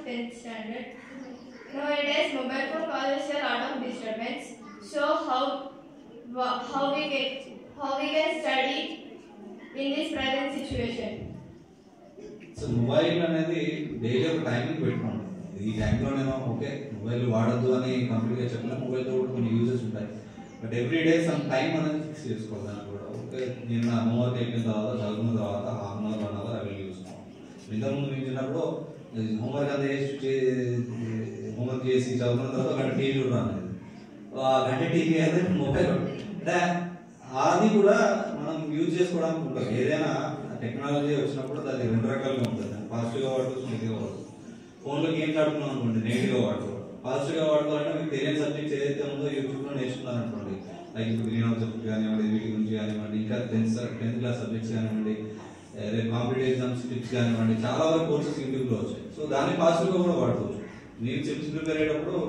10th standard. Nowadays, mobile phone causes a lot of disturbance. So how we can study in this present situation? So mobile అనేది daily ఒక timing పెట్టుకోండి. ఈ టైంలో నేను okay mobile వాడద్దు అని కంప్లీట్గా చెప్పిన మొబైల్తో కూడా కొన్ని యూజెస్ ఉంటాయి. But every day some time అనేది ఫిక్స్ చేసుకోవాలి. దానికి కూడా ఓకే నేను నా హోంవర్క్ అయిపోయిన తర్వాత చదువుకున్న తర్వాత హాఫ్ అన్ అవర్ 1 అవర్ అవి చూసుకోవాలి. ఇంతకుముందు మేము చిన్నప్పుడు హోంవర్క్ అంతా హోంవర్క్ చేసి చదువుకున్న తర్వాత గంట టీవీ చూడడం అనేది ఆ గంట టీవీ అనేది మొబైల్ అంటే అది కూడా మనం యూజ్ చేసుకోవడానికి ఉంటుంది. ఏదైనా టెక్నాలజీ వచ్చినప్పుడు అది 2 రకాలుగా ఉంటుంది. పాజిటివ్గా వాడుకోవచ్చు, నెగిటివ్గా వాడుకోవచ్చు. ఫోన్లో గేమ్స్ ఆడుకున్నాం అనుకోండి, నెగిటివ్గా వాడుకోవాలి. పాజిటివ్గా వాడుకోవాలంటే మీకు తెలియని సబ్జెక్ట్స్ ఏదైతే ఉందో యూట్యూబ్లో నేర్చుకున్నారు అనుకోండి, లైక్ గ్రీన్ హౌస్ సబ్జెక్ట్ కానివ్వండి, వీటి గురించి కానివ్వండి, ఇంకా 10th క్లాస్ సబ్జెక్ట్స్ కానివ్వండి, కాంపిటేటివ్ ఎగ్జామ్స్ టిప్స్ కానివ్వండి, చాలా వరకు కోర్సెస్ యూట్యూబ్లో వచ్చాయి. సో దాన్ని పాజిటివ్గా కూడా వాడుకోవచ్చు. మీరు చిప్స్ ప్రిపేర్ అయ్యేటప్పుడు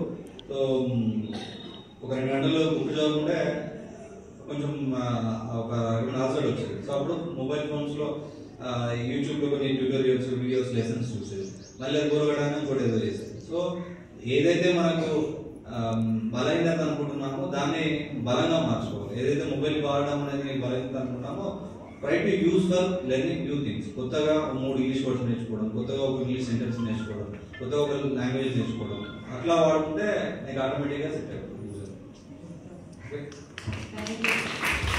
ఒక 2 గంటలు బుక్ చదువుకుంటే కొంచెం ఒక 2 ఆన్సర్ వచ్చేది. సో అప్పుడు మొబైల్ ఫోన్స్లో యూట్యూబ్లో కొన్ని ట్యూటోరియల్స్, వీడియోస్, లెసన్స్ చూసేది. మళ్ళీ అది బోరగడానికి ఇంకోటి ఏదో చేసేది. సో ఏదైతే మనకు బలహీనత అనుకుంటున్నామో దాన్ని బలంగా మార్చుకోవాలి. ఏదైతే మొబైల్ వాడడం అనేది బలహీనత అనుకుంటామో try to use for learning new things. కొత్తగా 3 ఇంగ్లీష్ వర్డ్స్ నేర్చుకోవడం, కొత్తగా ఒక ఇంగ్లీష్ సెంటెన్స్ నేర్చుకోవడం, కొత్తగా ఒక లాంగ్వేజ్ నేర్చుకోవడం, అట్లా వాడుకుంటే నీకు ఆటోమేటిక్గా సెట్ అవుతుంది.